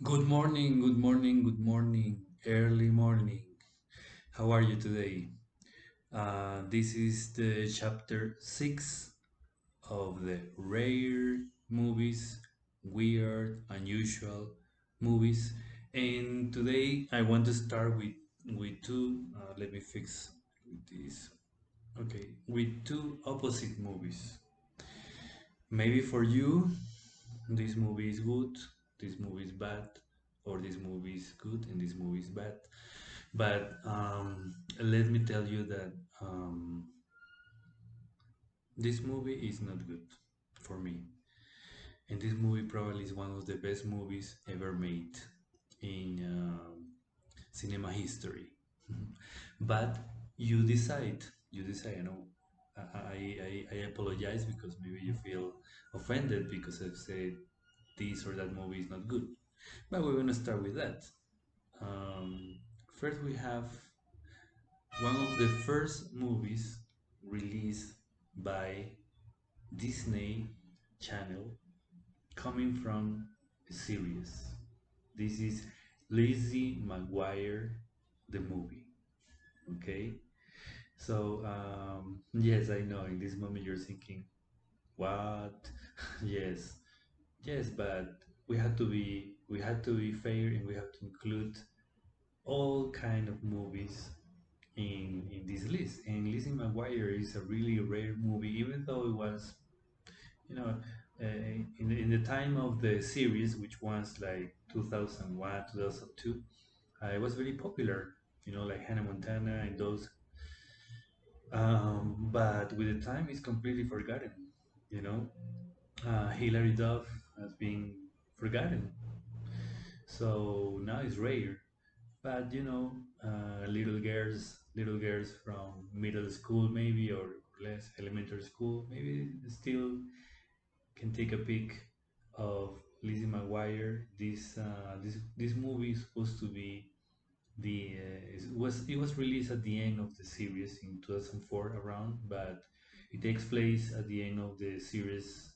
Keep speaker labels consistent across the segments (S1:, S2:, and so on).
S1: Good morning, good morning, good morning, early morning. How are you today? This is the chapter 6 of the rare movies, weird, unusual movies. And today I want to start with two, let me fix with this. Okay, with two opposite movies. Maybe for you, this movie is good, this movie is bad, or this movie is good and this movie is bad. But let me tell you that this movie is not good for me. And this movie probably is one of the best movies ever made in cinema history. But you decide, I apologize because maybe you feel offended because I've said this or that movie is not good. But we're going to start with that. Um, First, we have one of the first movies released by Disney Channel coming from a series. This is Lizzie McGuire, the movie. Okay, so yes, I know. In this moment, you're thinking, "What?" Yes, yes, but we had to be fair, and we have to include all kind of movies in this list. And Lizzie McGuire is a really rare movie, even though it was, you know, in the time of the series, which was like 2001, 2002, it was very popular, like Hannah Montana and those. But with the time, it's completely forgotten, you know. Hilary Duff has been forgotten. So now it's rare. But little girls from middle school maybe or less elementary school maybe still can take a peek of Lizzie McGuire. This movie is supposed to be it was released at the end of the series in 2004 around, but it takes place at the end of the series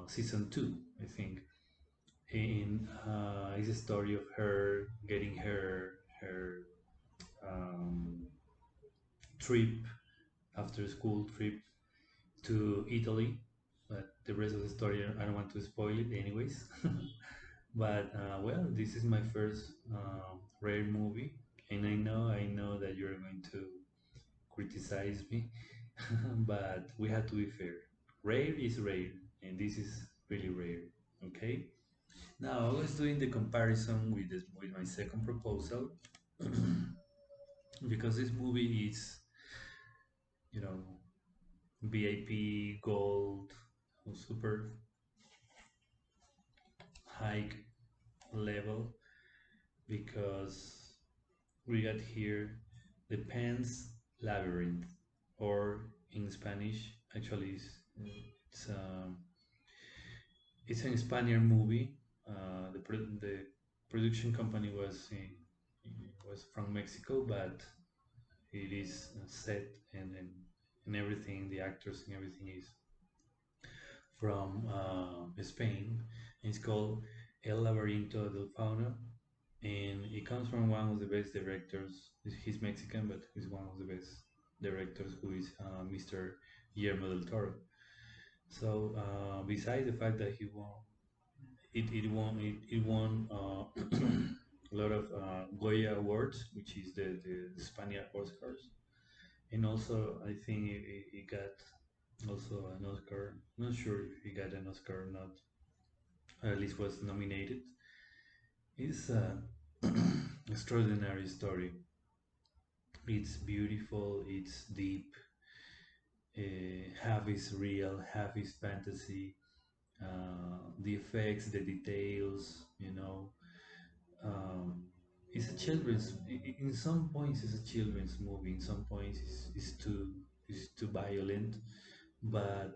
S1: season 2, I think. And it's a story of her getting her um, trip after school trip to Italy. But the rest of the story, I don't want to spoil it, anyways. But well, this is my first rare movie, and I know that you're going to criticize me, but we have to be fair. Rare is rare, and this is really rare. Okay. Now I was doing the comparison with my second proposal because this movie is, you know, VIP gold, super high level because we got here the Pan's Labyrinth, or in Spanish, actually, it's um, it's an Spaniard movie. The production company was from Mexico, but it is set and everything, the actors and everything is from Spain. It's called El Laberinto del Fauno, and it comes from one of the best directors. He's Mexican, but he's one of the best directors, who is Mr. Guillermo del Toro. So, besides the fact that it won a lot of Goya awards, which is the Spaniard Oscars, and also I think it got also an Oscar. Not sure if he got an Oscar or not. At least was nominated. It's a extraordinary story. It's beautiful. It's deep. Half is real, half is fantasy. The effects, the details, Um, it's a children's. In some points, it's a children's movie. In some points, it's too violent. But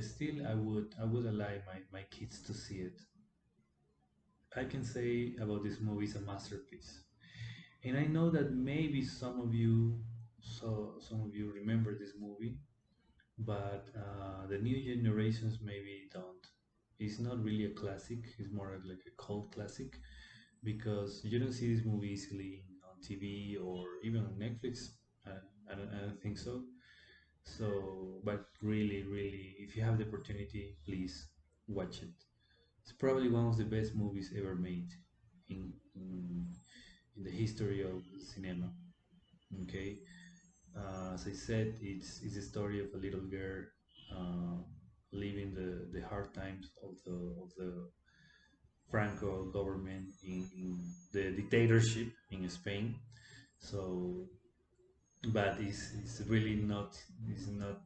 S1: still, I would allow my kids to see it. I can say about this movie is a masterpiece, and I know that maybe some of you remember this movie, but the new generations maybe don't. It's not really a classic. It's more like a cult classic because you don't see this movie easily on TV or even on Netflix. I don't think so. So, but really, really, if you have the opportunity, please watch it. It's probably one of the best movies ever made in the history of cinema. Okay, as I said, it's a story of a little girl uh, living the hard times of the Franco government in the dictatorship in Spain. So, but it's really not, it's not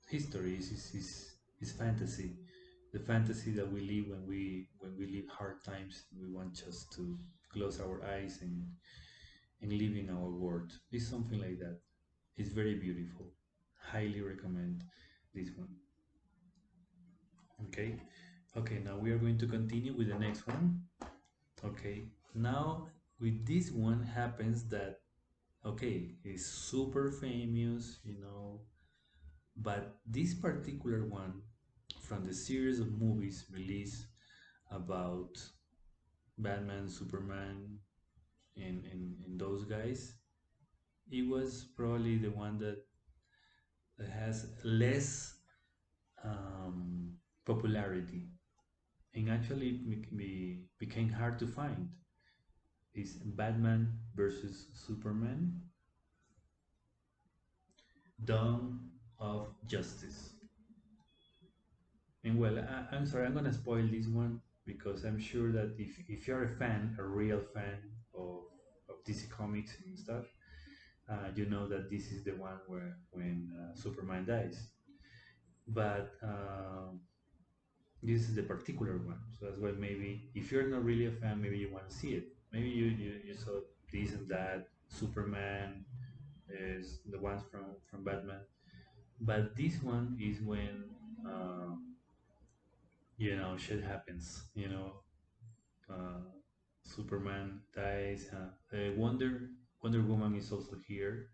S1: history. It's fantasy. The fantasy that we live when we live hard times. We want just to close our eyes and live in our world. It's something like that. It's very beautiful. Highly recommend this one. Okay. Okay. Now we are going to continue with the next one. Okay. Now with this one happens that okay, it's super famous, you know, but this particular one from the series of movies released about Batman, Superman, and those guys, it was probably the one that has less popularity and actually became hard to find. Is Batman versus Superman, Dawn of Justice. And well, I'm sorry, I'm gonna spoil this one because I'm sure that if you're a fan, a real fan of DC Comics and stuff, you know that this is the one where when Superman dies. But this is the particular one, so that's why maybe if you're not really a fan, maybe you want to see it. Maybe you saw this and that. Superman is the ones from Batman, but this one is when you know shit happens. You know, uh, Superman dies. Wonder Woman is also here,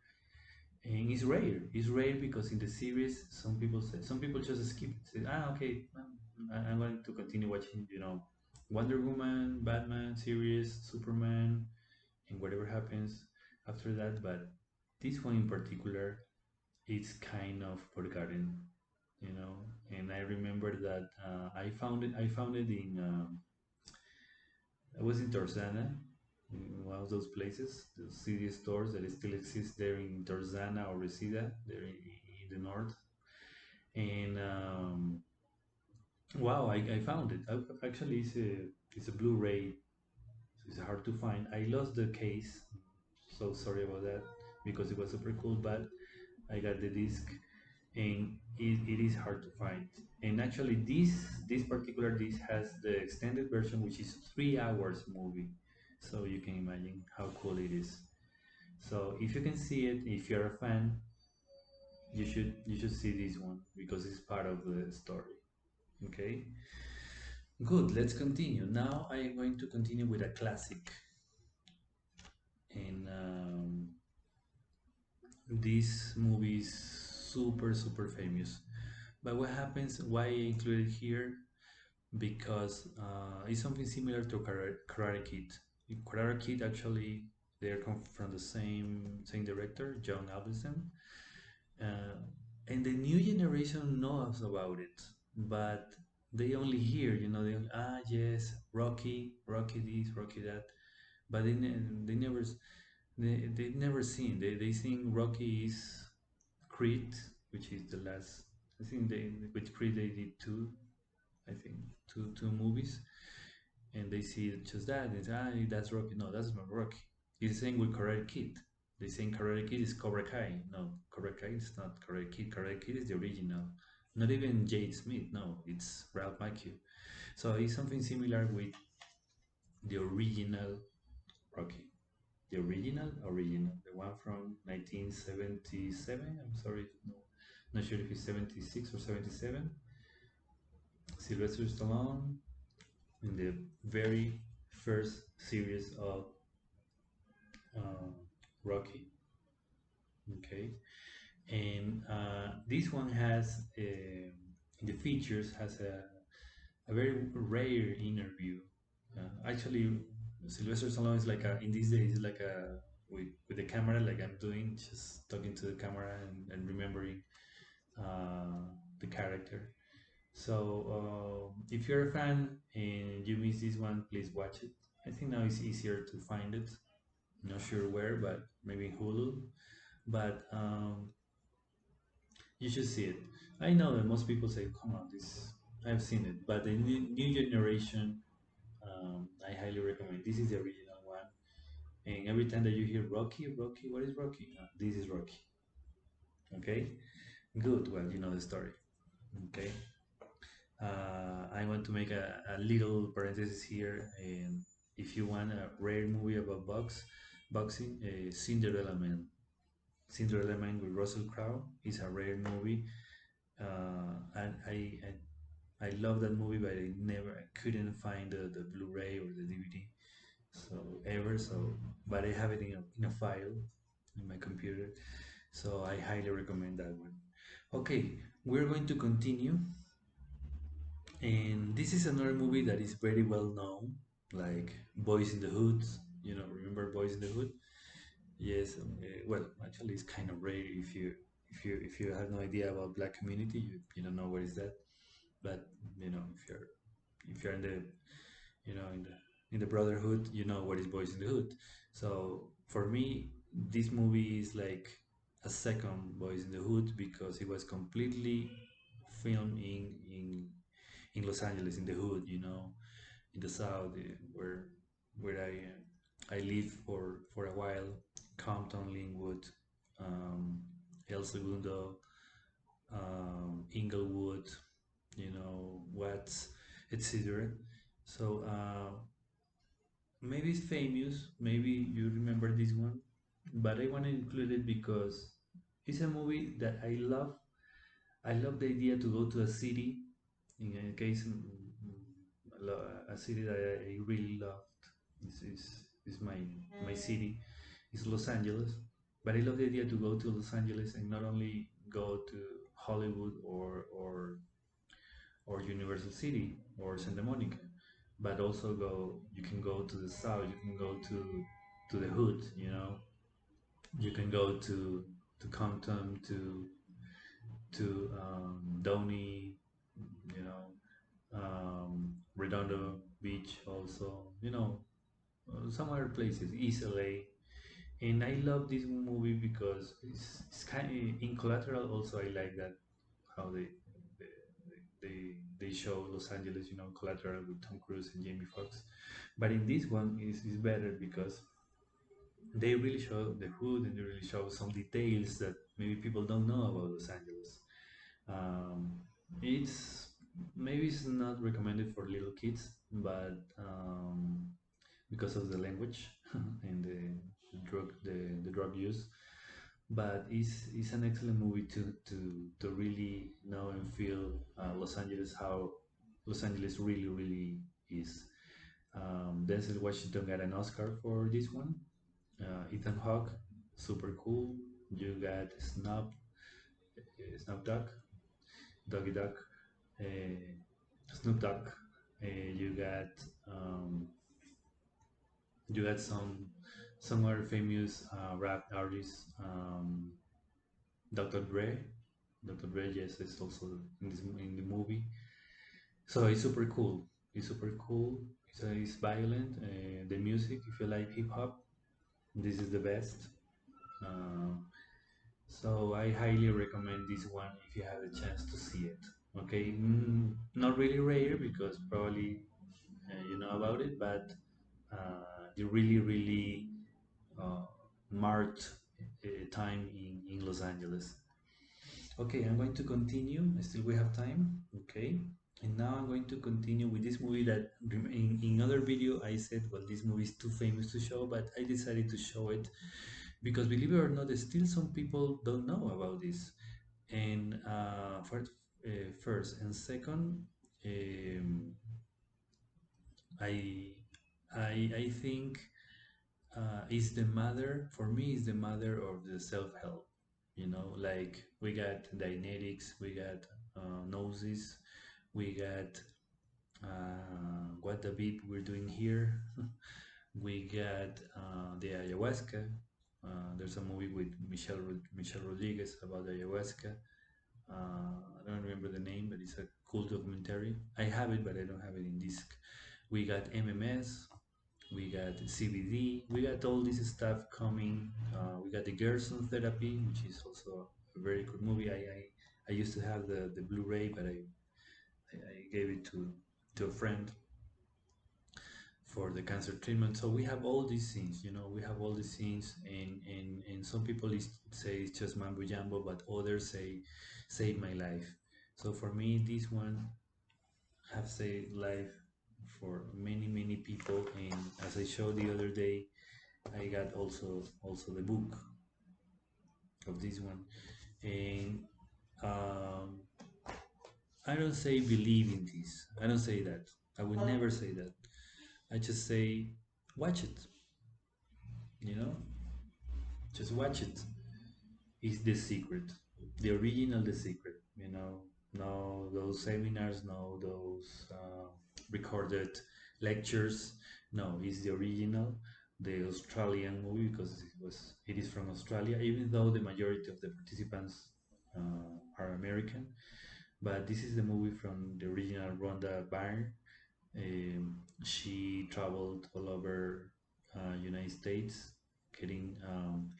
S1: and it's rare. It's rare because in the series, some people just skip it. Say, okay, I'm going to continue watching. You know, Wonder Woman, Batman series, Superman, and whatever happens after that. But this one in particular, it's kind of forgotten. You know, and I remember that I found it in. I was in Tarzana, in one of those places, the CD stores that still exist there in Tarzana or Reseda, there in the north. And wow, I found it. Actually, it's a Blu-ray, so it's hard to find. I lost the case, so sorry about that because it was super cool, but I got the disc, and it is hard to find. And actually, this particular disc has the extended version, which is 3 hours movie. So you can imagine how cool it is. So if you can see it, if you're a fan, you should see this one because it's part of the story. Okay, good. Let's continue. Now I am going to continue with a classic, and this movie is super famous. But what happens? Why I included here? Because it's something similar to Karate Kid. In Karate Kid, actually, they come from the same director, John Avildsen, uh, and the new generation knows about it, but they only hear, you know, they only, yes, Rocky this, Rocky that, but they never they've never seen. They think Rocky is Creed, which is the last. I think they with Creed they did two. I think two movies, and they see just that and say, that's Rocky. No, that's not Rocky. It's the same with Karate Kid. They saying Karate Kid is Cobra Kai. No, Cobra Kai is not Karate Kid. Karate Kid is the original. Not even Jade Smith. No, it's Ralph Macchio. So it's something similar with the original Rocky. The original, the one from 1977. I'm sorry, no, not sure if it's 76 or 77. Sylvester Stallone in the very first series of uh, Rocky. Okay, and this one has the features has a very rare interview. Actually, Sylvester Stallone is like a in these days is like a with the camera like I'm doing, just talking to the camera and remembering the character. So if you're a fan and you miss this one, please watch it. I think now it's easier to find it. Not sure where, but maybe Hulu. But you should see it. I know that most people say, "Come on, this I've seen it," but the new generation, I highly recommend. This is the original one, and every time that you hear Rocky, Rocky, what is Rocky? This is Rocky. Okay, good. Well, you know the story. Okay, I want to make a little parenthesis here, and if you want a rare movie about boxing, Cinderella Man. Cinderella Man with Russell Crowe is a rare movie. And I love that movie, but I couldn't find the Blu-ray or the DVD, so but I have it in a file in my computer, so I highly recommend that one. Okay, we're going to continue, and this is another movie that is very well known, like Boys in the Hood. You know, remember Boys in the Hood? Yes. Well, actually, it's kind of rare if you have no idea about Black community, you don't know what is that. But you know, if you're in the in the brotherhood, you know what is Boys in the Hood. So for me, this movie is like a second Boys in the Hood because it was completely filmed in Los Angeles, in the hood, in the south, where I lived for a while. Compton, Linwood, um, El Segundo, Inglewood, Watts, etc. So maybe it's famous, maybe you remember this one, but I want to include it because it's a movie that I love. I love the idea to go to a city, in a case, a city that I really loved. Is my city. It's Los Angeles, but I love the idea to go to Los Angeles and not only go to Hollywood or Universal City or Santa Monica, but also you can go to the south, you can go to the hood, you can go to Compton, to Downey, Redondo Beach also, some other places, East LA. And I love this movie because it's kind of in Collateral also. I like that how they show Los Angeles, Collateral with Tom Cruise and Jamie Foxx. But in this one is better because they really show the hood and they really show some details that maybe people don't know about Los Angeles. Um, it's maybe it's not recommended for little kids, but because of the language and the drug use. But it's an excellent movie to really know and feel Los Angeles, how Los Angeles really is. Denzel Washington got an Oscar for this one. Ethan Hawke, super cool. You got Snoop Dogg, Doggy Dog, Snoop Dogg. You got some other famous rap artists. Dr. Dre. Dr. Dre, yes, is also in the movie. So it's super cool. It's super cool. It's violent. The music, if you like hip hop, this is the best. Uh, so I highly recommend this one if you have the chance to see it. Okay, not really rare because probably you know about it, but you really uh, marked time in Los Angeles. Okay, I'm going to continue. Still, we have time. Okay, and now I'm going to continue with this movie that in other video I said, well, this movie is too famous to show, but I decided to show it because believe it or not, there's still some people don't know about this. And first and second, um, I I think is the mother for me is the mother of the self-help. Like we got Dianetics, we got Gnosis, we got What the beep we're doing here. We got the ayahuasca. There's a movie with Michelle Rodriguez about ayahuasca. I don't remember the name, but it's a cool documentary. I have it, but I don't have it in disc. We got MMS. We got CBD. We got all this stuff coming. We got the Gerson Therapy, which is also a very good movie. I used to have the Blu-ray, but I gave it to a friend for the cancer treatment. So we have all these things, we have all these things, and some people say it's just mambo jumbo, but others say save my life. So for me, this one have saved life for many people, and as I showed the other day, I got also the book of this one, and um, I don't say believe in this. I don't say that. I would never say that. I just say watch it. You know, just watch it. It's the secret, the original, the secret. No those seminars, no those recorded lectures. No, it's the original, the Australian movie because it is from Australia. Even though the majority of the participants are American, but this is the movie from the original Rhonda Byrne. She traveled all over United States, getting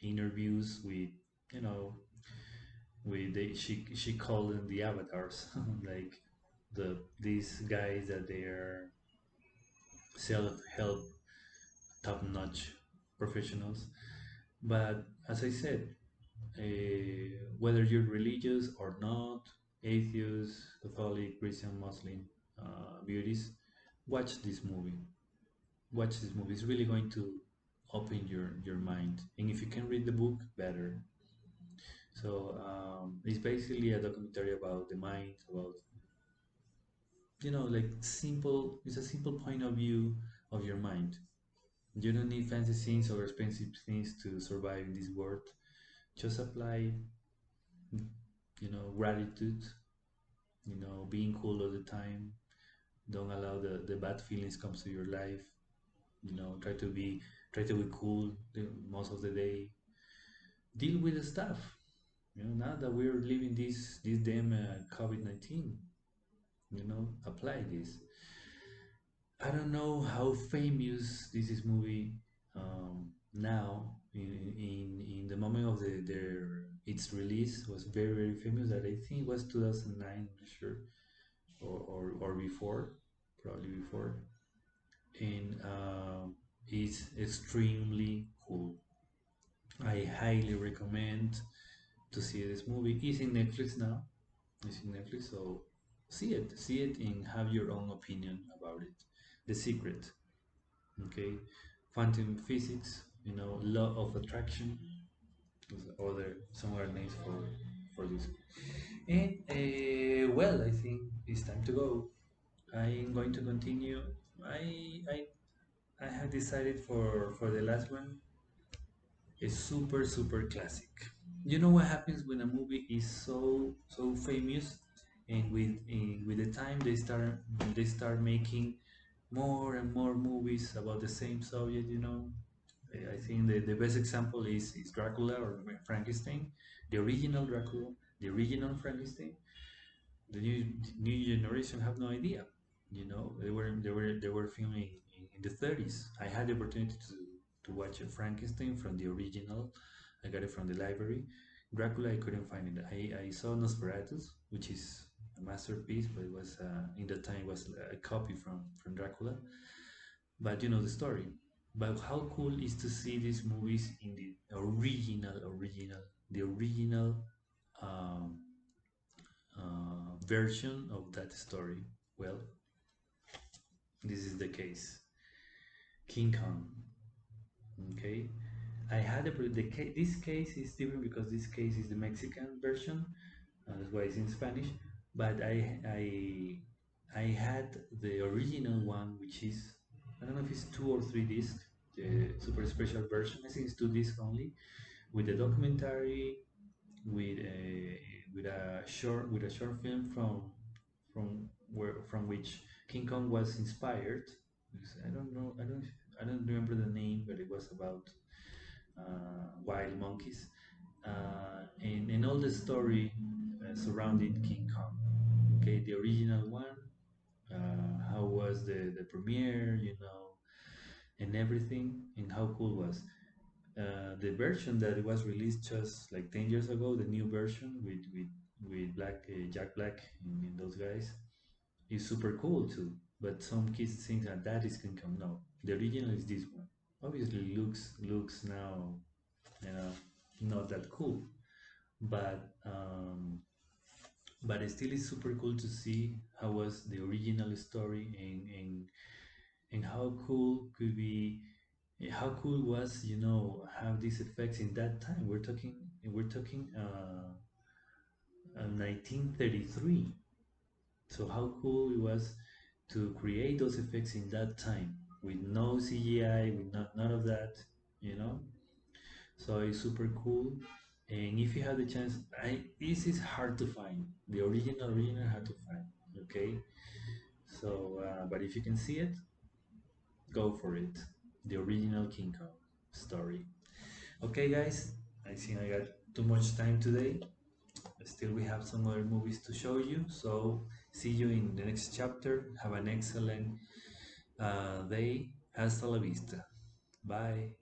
S1: interviews with, you know, she called them the avatars, like these guys that they are self-help, top-notch professionals. But as I said, whether you're religious or not, atheist, Catholic, Christian, Muslim, beauties, watch this movie. Watch this movie. It's really going to open your mind. And if you can read the book, better. So it's basically a documentary about the mind, about, like simple. It's a simple point of view of your mind. You don't need fancy things or expensive things to survive in this world. Just apply, gratitude. Being cool all the time. Don't allow the bad feelings comes to your life. Try to be cool most of the day. Deal with the stuff. Now that we're living this damn COVID-19, apply this. I don't know how famous this is movie now. In the moment of their its release was very famous. That I think was 2009. I'm not sure, or before, probably before, and it's extremely cool. I highly recommend to see this movie. It's in Netflix now. It's in Netflix, so see it, and have your own opinion about it. The Secret, okay? Quantum physics, law of attraction, other some other names for this. And well, I think it's time to go. I'm going to continue. I I I have decided for the last one a super classic. You know what happens when a movie is so famous, and with the time they start making more and more movies about the same subject. I think the best example is Dracula or Frankenstein, the original Dracula, the original Frankenstein. The new generation have no idea. They were filming in the 30s. I had the opportunity to watch a Frankenstein from the original. I got it from the library. Dracula, I couldn't find it. I saw Nosferatu, which is a masterpiece, but it was in the time it was a copy from Dracula. But you know the story. But how cool is to see these movies in the original um, version of that story? Well, this is the case. King Kong. Okay, I had this case is different because this case is the Mexican version. That's why it's in Spanish. But I had the original one, which is, I don't know if it's 2 or 3 discs, the super special version. I think it's 2 discs only, with the documentary, with a short film from which King Kong was inspired. Because I don't know, I don't remember the name, but it was about wild monkeys, and all the story surrounding King Kong. Okay, the original one. How was the premiere? And everything, and how cool was the version that it was released just like 10 years ago. The new version with Black Jack Black and those guys is super cool too. But some kids think that that is King Kong. No, the original is this one. Obviously, looks now, you know, not that cool, but but it still is super cool to see how was the original story, and how cool could be, how cool was, have these effects in that time. We're talking 1933. So how cool it was to create those effects in that time with no CGI, with none of that, you know. So it's super cool. And if you have the chance, this is hard to find. The original hard to find. Okay. So, but if you can see it, go for it. The original King Kong story. Okay, guys. I think I got too much time today. Still, we have some other movies to show you. So, see you in the next chapter. Have an excellent day. Hasta la vista. Bye.